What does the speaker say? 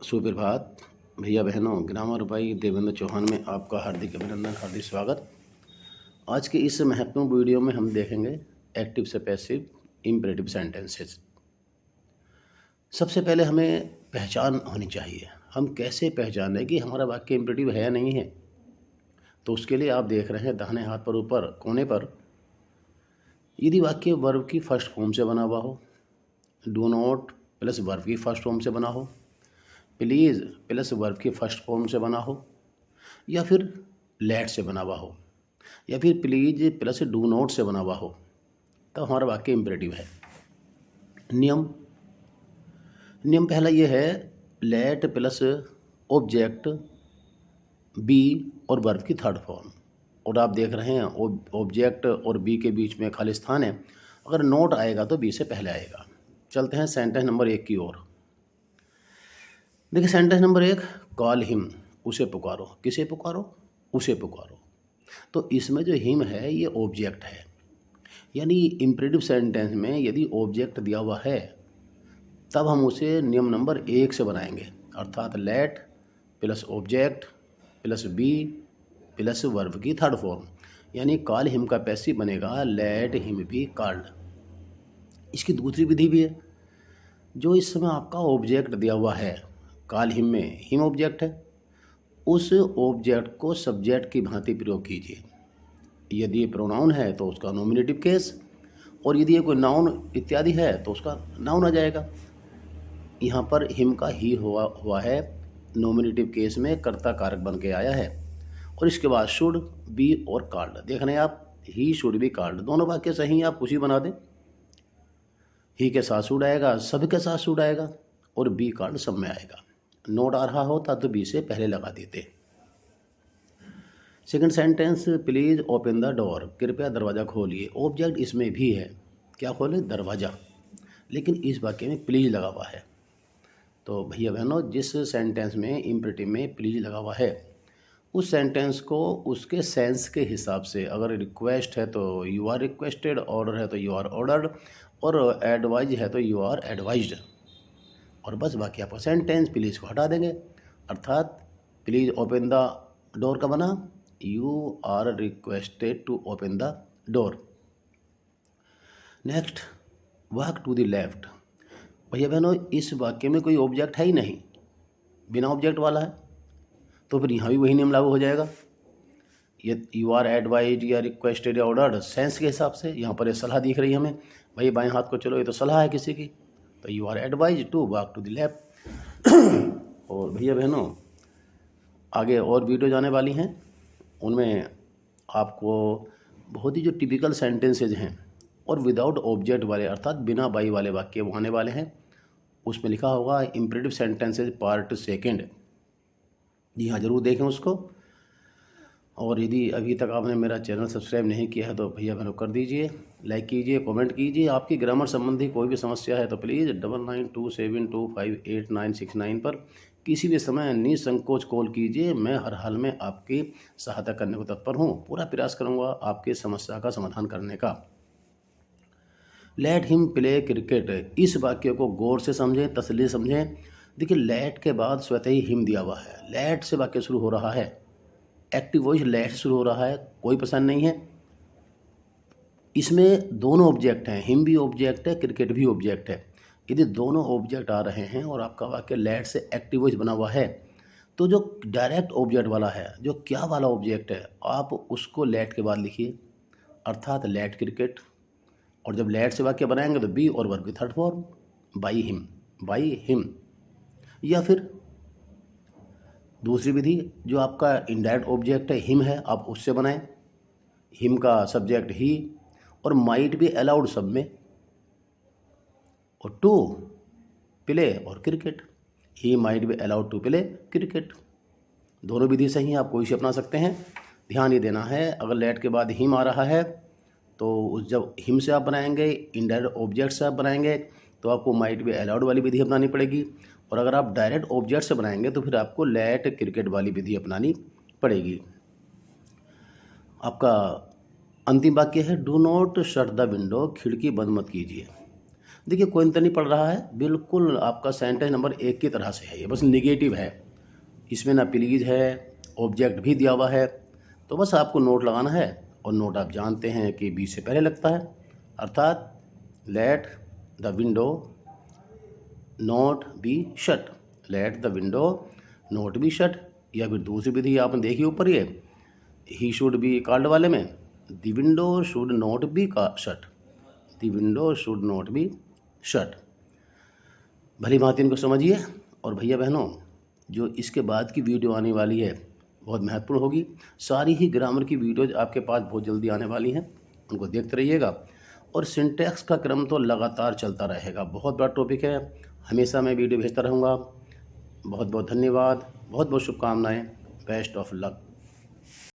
सुप्रभात भैया बहनों, ग्रामर भाई देवेंद्र चौहान में आपका हार्दिक अभिनंदन, हार्दिक स्वागत। आज के इस महत्वपूर्ण वीडियो में हम देखेंगे एक्टिव से पैसिव इम्परेटिव सेंटेंसेस। सबसे पहले हमें पहचान होनी चाहिए। हम कैसे पहचानें कि हमारा वाक्य इम्परेटिव है या नहीं है। तो उसके लिए आप देख रहे हैं दाहिने हाथ पर ऊपर कोने पर, यदि वाक्य वर्ब की फर्स्ट फॉर्म से बना हुआ हो, डू नॉट प्लस वर्ब की फर्स्ट फॉर्म से बना हो, प्लीज़ प्लस वर्ब की फर्स्ट फॉर्म से बना हो, या फिर लेट से बना हुआ हो, या फिर प्लीज़ प्लस डू नॉट से बना हुआ हो, तो हमारा वाक्य इम्परेटिव है। नियम पहला ये है, लेट प्लस ऑब्जेक्ट बी और वर्ब की थर्ड फॉर्म। और आप देख रहे हैं ऑब्जेक्ट और बी के बीच में खाली स्थान है, अगर नोट आएगा तो बी से पहले आएगा। चलते हैं सेंटेंस नंबर 1 की ओर। देखिए सेंटेंस नंबर 1, कॉल हिम, उसे पुकारो। किसे पुकारो? उसे पुकारो। तो इसमें जो हिम है ये ऑब्जेक्ट है, यानी इम्परेटिव सेंटेंस में यदि ऑब्जेक्ट दिया हुआ है तब हम उसे नियम नंबर 1 से बनाएंगे, अर्थात let plus object plus be plus verb की थर्ड फॉर्म, यानी कॉल हिम का पैसिव बनेगा लेट हिम बी कॉल्ड। इसकी दूसरी विधि भी है, जो इस समय आपका ऑब्जेक्ट दिया हुआ है, कॉल हिम में हिम ऑब्जेक्ट है, उस ऑब्जेक्ट को सब्जेक्ट की भांति प्रयोग कीजिए। यदि ये प्रोनाउन है तो उसका नॉमिनेटिव केस, और यदि ये कोई नाउन इत्यादि है तो उसका नाउन आ जाएगा। यहाँ पर हिम का ही हुआ है, नॉमिनेटिव केस में कर्ता कारक बन के आया है, और इसके बाद शुड बी और कॉल्ड। देख रहे हैं आप, ही शुड बी कॉल्ड, दोनों वाक्य सही हैं, आप कुछ भी बना दें। ही के साथ शुड आएगा, सब के साथ शुड आएगा, और बी कॉल्ड सब में आएगा। नोट आ रहा होता तो बी से पहले लगा देते। Second sentence, please open the door, कृपया दरवाज़ा खोलिए। ऑब्जेक्ट इसमें भी है, क्या खोले? दरवाज़ा, लेकिन इस वाक्य में प्लीज़ लगा हुआ है। तो भैया बहनों, जिस सेंटेंस में इम्परेटिव में प्लीज़ लगा हुआ है उस सेंटेंस को उसके सेंस के हिसाब से, अगर रिक्वेस्ट है तो यू आर रिक्वेस्टेड, ऑर्डर है तो यू आर ऑर्डर्ड, और एडवाइज है तो यू आर एडवाइज्ड, और बस बाकी आपको सेंटेंस प्लीज़ को हटा देंगे। अर्थात प्लीज़ ओपन द डोर का बना you are requested to open the door. Next, walk to the left. भैया बहनों, इस वाक्य में कोई ऑब्जेक्ट है ही नहीं, बिना ऑब्जेक्ट वाला है, तो फिर यहाँ भी वही नियम लागू हो जाएगा। ये यू आर एडवाइज या रिक्वेस्टेड या ऑर्डर्ड सेंस के हिसाब से, यहाँ पर ये सलाह दिख रही है हमें, भाई बाएं हाथ को चलो, ये तो सलाह है किसी की, तो you are advise to walk to the left. और भैया बहनों, आगे और वीडियो जाने वाली हैं, उनमें आपको बहुत ही जो टिपिकल सेंटेंसेज हैं और विदाउट ऑब्जेक्ट वाले, अर्थात बिना बाई वाले वाक्य वो आने वाले हैं। उसमें लिखा होगा इम्परेटिव सेंटेंसेज पार्ट 2। जी हाँ, ज़रूर देखें उसको। और यदि अभी तक आपने मेरा चैनल सब्सक्राइब नहीं किया है तो भैया बहनों कर दीजिए, लाइक कीजिए, कमेंट कीजिए। आपकी ग्रामर संबंधी कोई भी समस्या है तो प्लीज़ 9927258969 पर किसी भी समय निसंकोच कॉल कीजिए। मैं हर हाल में आपकी सहायता करने को तत्पर हूँ, पूरा प्रयास करूँगा आपकी समस्या का समाधान करने का। लेट हिम प्ले क्रिकेट, इस वाक्य को गौर से समझें, तसल्ली समझें। देखिए लेट के बाद स्वतः ही हिम दिया हुआ है, लेट से वाक्य शुरू हो रहा है, एक्टिव वॉइस लेट से शुरू हो रहा है, कोई पसंद नहीं है। इसमें दोनों ऑब्जेक्ट हैं, हिम भी ऑब्जेक्ट है, क्रिकेट भी ऑब्जेक्ट है। यदि दोनों ऑब्जेक्ट आ रहे हैं और आपका वाक्य लेट से एक्टिव वॉइस बना हुआ है, तो जो डायरेक्ट ऑब्जेक्ट वाला है, जो क्या वाला ऑब्जेक्ट है, आप उसको लेट के बाद लिखिए, अर्थात लेट क्रिकेट। और जब लेट से वाक्य बनाएंगे तो बी और वर्ब की थर्ड फॉर्म बाई हिम। या फिर दूसरी विधि, जो आपका इनडायरेक्ट ऑब्जेक्ट है हिम है, आप उससे बनाएं, हिम का सब्जेक्ट ही और माइट भी अलाउड सब में, और टू प्ले और क्रिकेट, ही माइट भी अलाउड टू प्ले क्रिकेट। दोनों विधि सही हैं, आप कोई से अपना सकते हैं। ध्यान ये देना है, अगर लेट के बाद हिम आ रहा है तो जब हिम से आप बनाएंगे, इनडायरेक्ट ऑब्जेक्ट से आप बनाएंगे, तो आपको माइट भी अलाउड वाली विधि अपनानी पड़ेगी। और अगर आप डायरेक्ट ऑब्जेक्ट से बनाएंगे तो फिर आपको लेट क्रिकेट वाली विधि अपनानी पड़ेगी। आपका अंतिम वाक्य है, do not shut the window, खिड़की बंद मत कीजिए। देखिए कोई अंतर नहीं पड़ रहा है, बिल्कुल आपका सेंटेंस नंबर 1 की तरह से है, ये बस नेगेटिव है। इसमें ना प्लीज़ है, ऑब्जेक्ट भी दिया हुआ है, तो बस आपको नोट लगाना है। और नोट आप जानते हैं कि बी से पहले लगता है, अर्थात let the window not be shut, let the window not be shut. या फिर दूसरी विधि आपने देखी ऊपर, ये ही शुड बी कॉल्ड वाले में, the window should not be shut, the window should not be shut. भली भांति इनको समझिए। और भैया बहनों, जो इसके बाद की वीडियो आने वाली है बहुत महत्वपूर्ण होगी। सारी ही ग्रामर की वीडियोज आपके पास बहुत जल्दी आने वाली हैं, उनको देखते रहिएगा। और सिंटैक्स का क्रम तो लगातार चलता रहेगा, बहुत बड़ा टॉपिक है, हमेशा मैं वीडियो भेजता रहूँगा। बहुत बहुत धन्यवाद, बहुत बहुत शुभकामनाएं, बेस्ट ऑफ लक।